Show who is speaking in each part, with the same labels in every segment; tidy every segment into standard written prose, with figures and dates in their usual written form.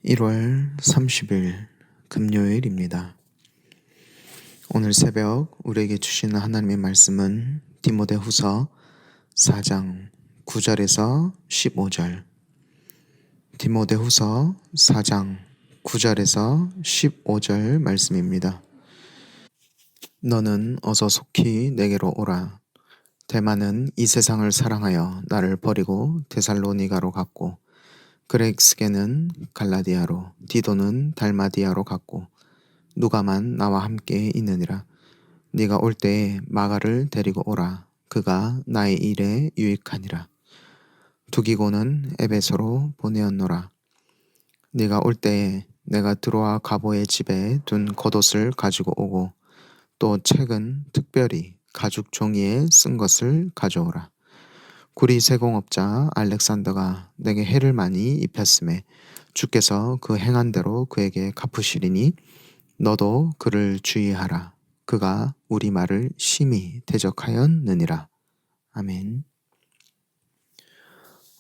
Speaker 1: 1월 30일 금요일입니다. 오늘 새벽 우리에게 주시는 하나님의 말씀은 디모데후서 4장 9절에서 15절. 디모데후서 4장 9절에서 15절 말씀입니다. 너는 어서 속히 내게로 오라. 데마는 이 세상을 사랑하여 나를 버리고 데살로니가로 갔고, 그렉스게는 갈라디아로, 디도는 달마디아로 갔고, 누가만 나와 함께 있느니라. 네가 올 때에 마가를 데리고 오라. 그가 나의 일에 유익하니라. 두기고는 에베소로 보내었노라. 네가 올 때에 내가 드로아 가보의 집에 둔 겉옷을 가지고 오고, 또 책은 특별히 가죽 종이에 쓴 것을 가져오라. 구리 세공업자 알렉산더가 내게 해를 많이 입혔음에 주께서 그 행한 대로 그에게 갚으시리니 너도 그를 주의하라. 그가 우리 말을 심히 대적하였느니라. 아멘.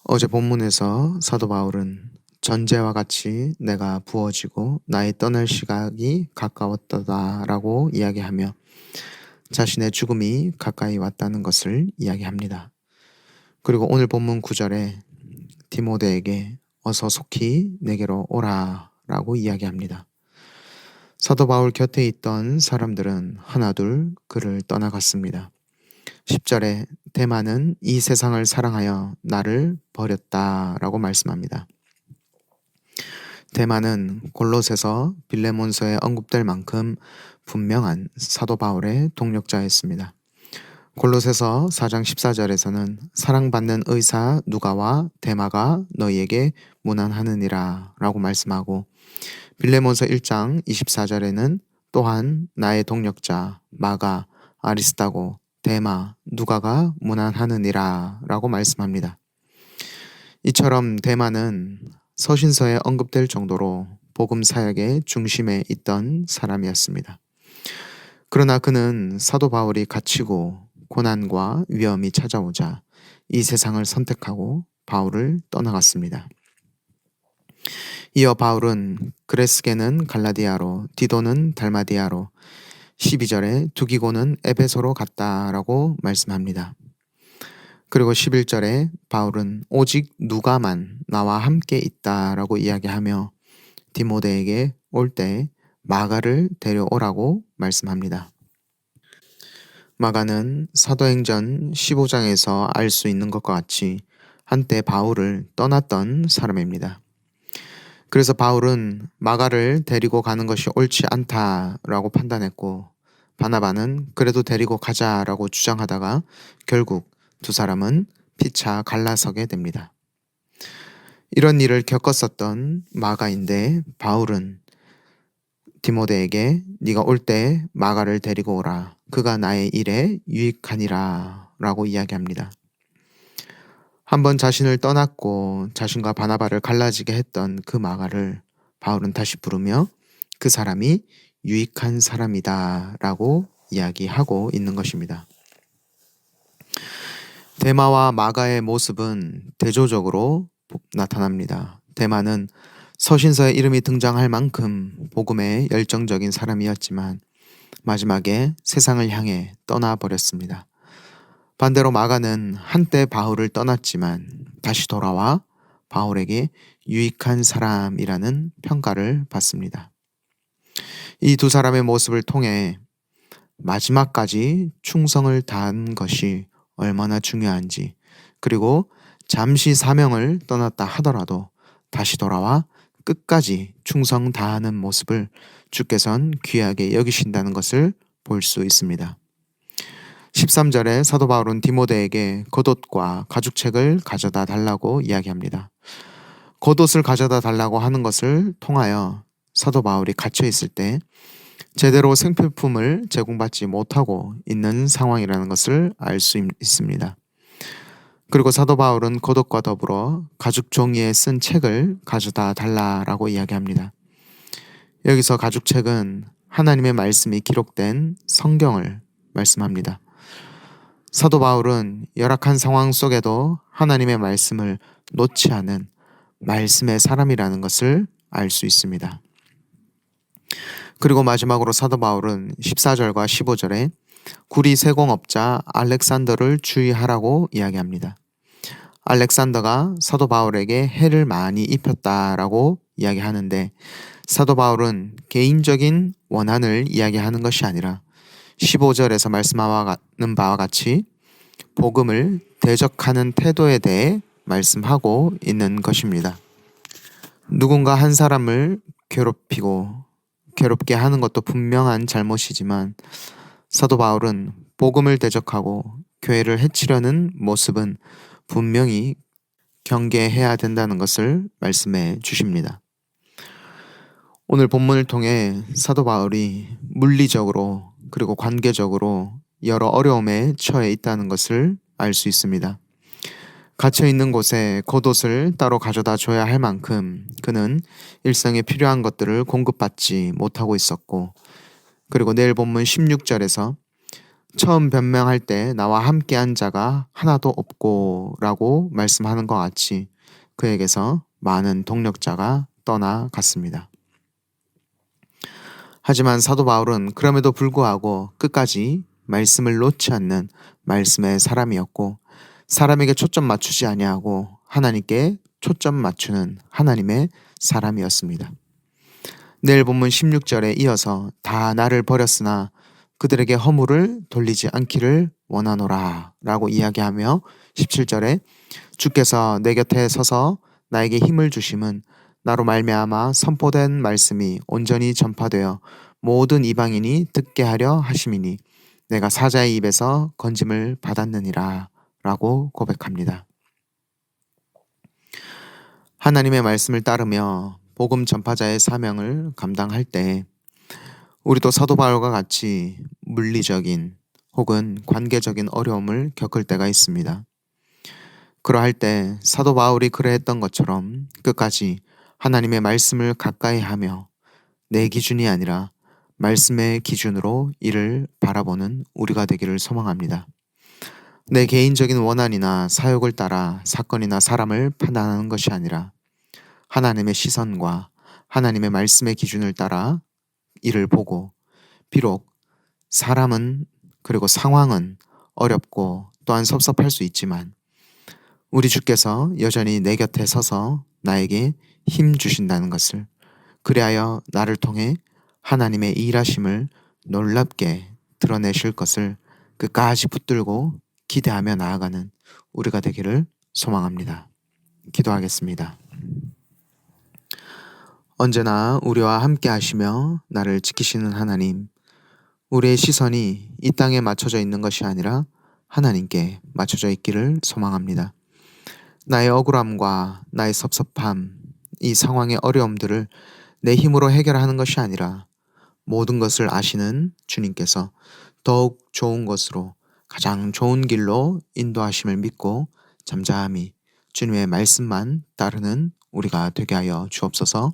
Speaker 1: 어제 본문에서 사도 바울은 전제와 같이 내가 부어지고 나의 떠날 시각이 가까웠다라고 이야기하며 자신의 죽음이 가까이 왔다는 것을 이야기합니다. 그리고 오늘 본문 9절에 디모데에게 어서 속히 내게로 오라 라고 이야기합니다. 사도 바울 곁에 있던 사람들은 하나둘 그를 떠나갔습니다. 10절에 데마는 이 세상을 사랑하여 나를 버렸다라고 말씀합니다. 데마는 골로새서 빌레몬서에 언급될 만큼 분명한 사도 바울의 동력자였습니다. 골로새서 4장 14절에서는 사랑받는 의사 누가와 데마가 너희에게 문안하느니라 라고 말씀하고, 빌레몬서 1장 24절에는 또한 나의 동력자 마가, 아리스타고, 데마, 누가가 문안하느니라 라고 말씀합니다. 이처럼 데마는 서신서에 언급될 정도로 복음 사역의 중심에 있던 사람이었습니다. 그러나 그는 사도 바울이 갇히고 고난과 위험이 찾아오자 이 세상을 선택하고 바울을 떠나갔습니다. 이어 바울은 그레스게는 갈라디아로, 디도는 달마디아로, 12절에 두기고는 에베소로 갔다라고 말씀합니다. 그리고 11절에 바울은 오직 누가만 나와 함께 있다라고 이야기하며 디모데에게 올 때 마가를 데려오라고 말씀합니다. 마가는 사도행전 15장에서 알 수 있는 것과 같이 한때 바울을 떠났던 사람입니다. 그래서 바울은 마가를 데리고 가는 것이 옳지 않다라고 판단했고, 바나바는 그래도 데리고 가자라고 주장하다가 결국 두 사람은 피차 갈라서게 됩니다. 이런 일을 겪었었던 마가인데 바울은 디모데에게 네가 올 때 마가를 데리고 오라. 그가 나의 일에 유익하니라 라고 이야기합니다. 한번 자신을 떠났고 자신과 바나바를 갈라지게 했던 그 마가를 바울은 다시 부르며 그 사람이 유익한 사람이다 라고 이야기하고 있는 것입니다. 데마와 마가의 모습은 대조적으로 나타납니다. 데마는 서신서에 이름이 등장할 만큼 복음에 열정적인 사람이었지만 마지막에 세상을 향해 떠나버렸습니다. 반대로 마가는 한때 바울을 떠났지만 다시 돌아와 바울에게 유익한 사람이라는 평가를 받습니다. 이 두 사람의 모습을 통해 마지막까지 충성을 다한 것이 얼마나 중요한지, 그리고 잠시 사명을 떠났다 하더라도 다시 돌아와 끝까지 충성 다하는 모습을 주께서는 귀하게 여기신다는 것을 볼 수 있습니다. 13절에 사도 바울은 디모데에게 겉옷과 가죽책을 가져다 달라고 이야기합니다. 겉옷을 가져다 달라고 하는 것을 통하여 사도 바울이 갇혀 있을 때 제대로 생필품을 제공받지 못하고 있는 상황이라는 것을 알 수 있습니다. 그리고 사도 바울은 겉옷과 더불어 가죽 종이에 쓴 책을 가져다 달라라고 이야기합니다. 여기서 가죽책은 하나님의 말씀이 기록된 성경을 말씀합니다. 사도 바울은 열악한 상황 속에도 하나님의 말씀을 놓지 않은 말씀의 사람이라는 것을 알 수 있습니다. 그리고 마지막으로 사도 바울은 14절과 15절에 구리 세공업자 알렉산더를 주의하라고 이야기합니다. 알렉산더가 사도 바울에게 해를 많이 입혔다라고 이야기하는데, 사도 바울은 개인적인 원한을 이야기하는 것이 아니라 15절에서 말씀하는 바와 같이 복음을 대적하는 태도에 대해 말씀하고 있는 것입니다. 누군가 한 사람을 괴롭게 하는 것도 분명한 잘못이지만, 사도 바울은 복음을 대적하고 교회를 해치려는 모습은 분명히 경계해야 된다는 것을 말씀해 주십니다. 오늘 본문을 통해 사도 바울이 물리적으로 그리고 관계적으로 여러 어려움에 처해 있다는 것을 알 수 있습니다. 갇혀 있는 곳에 겉옷을 따로 가져다 줘야 할 만큼 그는 일상에 필요한 것들을 공급받지 못하고 있었고, 그리고 내일 본문 16절에서 처음 변명할 때 나와 함께한 자가 하나도 없고 라고 말씀하는 것 같이 그에게서 많은 동력자가 떠나갔습니다. 하지만 사도 바울은 그럼에도 불구하고 끝까지 말씀을 놓지 않는 말씀의 사람이었고, 사람에게 초점 맞추지 아니하고 하나님께 초점 맞추는 하나님의 사람이었습니다. 내일 본문 16절에 이어서 다 나를 버렸으나 그들에게 허물을 돌리지 않기를 원하노라 라고 이야기하며 17절에 주께서 내 곁에 서서 나에게 힘을 주심은 나로 말미암아 선포된 말씀이 온전히 전파되어 모든 이방인이 듣게 하려 하심이니 내가 사자의 입에서 건짐을 받았느니라 라고 고백합니다. 하나님의 말씀을 따르며 복음 전파자의 사명을 감당할 때 우리도 사도 바울과 같이 물리적인 혹은 관계적인 어려움을 겪을 때가 있습니다. 그러할 때 사도 바울이 그러했던 것처럼 끝까지 하나님의 말씀을 가까이 하며 내 기준이 아니라 말씀의 기준으로 이를 바라보는 우리가 되기를 소망합니다. 내 개인적인 원한이나 사욕을 따라 사건이나 사람을 판단하는 것이 아니라 하나님의 시선과 하나님의 말씀의 기준을 따라 이를 보고, 비록 사람은 그리고 상황은 어렵고 또한 섭섭할 수 있지만 우리 주께서 여전히 내 곁에 서서 나에게 힘 주신다는 것을, 그리하여 나를 통해 하나님의 일하심을 놀랍게 드러내실 것을 끝까지 붙들고 기대하며 나아가는 우리가 되기를 소망합니다. 기도하겠습니다. 언제나 우리와 함께 하시며 나를 지키시는 하나님, 우리의 시선이 이 땅에 맞춰져 있는 것이 아니라 하나님께 맞춰져 있기를 소망합니다. 나의 억울함과 나의 섭섭함, 이 상황의 어려움들을 내 힘으로 해결하는 것이 아니라 모든 것을 아시는 주님께서 더욱 좋은 것으로 가장 좋은 길로 인도하심을 믿고 잠잠히 주님의 말씀만 따르는 우리가 되게 하여 주옵소서.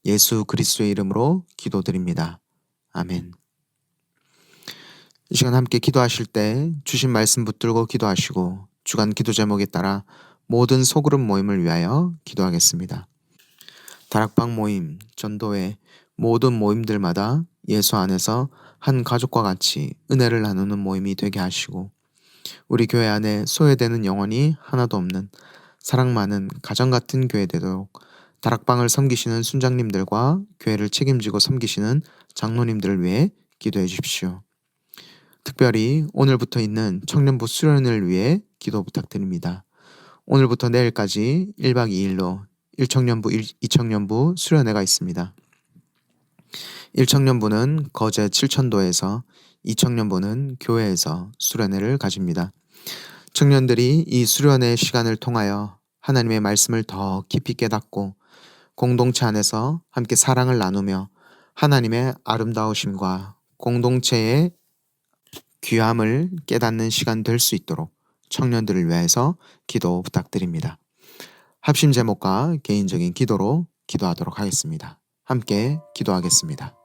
Speaker 1: 예수 그리스도의 이름으로 기도드립니다. 아멘. 이 시간 함께 기도하실 때 주신 말씀 붙들고 기도하시고 주간 기도 제목에 따라 모든 소그룹 모임을 위하여 기도하겠습니다. 다락방 모임, 전도회, 모든 모임들마다 예수 안에서 한 가족과 같이 은혜를 나누는 모임이 되게 하시고, 우리 교회 안에 소외되는 영혼이 하나도 없는 사랑 많은 가정 같은 교회 되도록 다락방을 섬기시는 순장님들과 교회를 책임지고 섬기시는 장로님들을 위해 기도해 주십시오. 특별히 오늘부터 있는 청년부 수련을 위해 기도 부탁드립니다. 오늘부터 내일까지 1박 2일로 1청년부, 2청년부 수련회가 있습니다. 1청년부는 거제 7천도에서, 2청년부는 교회에서 수련회를 가집니다. 청년들이 이 수련회 시간을 통하여 하나님의 말씀을 더 깊이 깨닫고 공동체 안에서 함께 사랑을 나누며 하나님의 아름다우심과 공동체의 귀함을 깨닫는 시간 될 수 있도록 청년들을 위해서 기도 부탁드립니다. 합심 제목과 개인적인 기도로 기도하도록 하겠습니다. 함께 기도하겠습니다.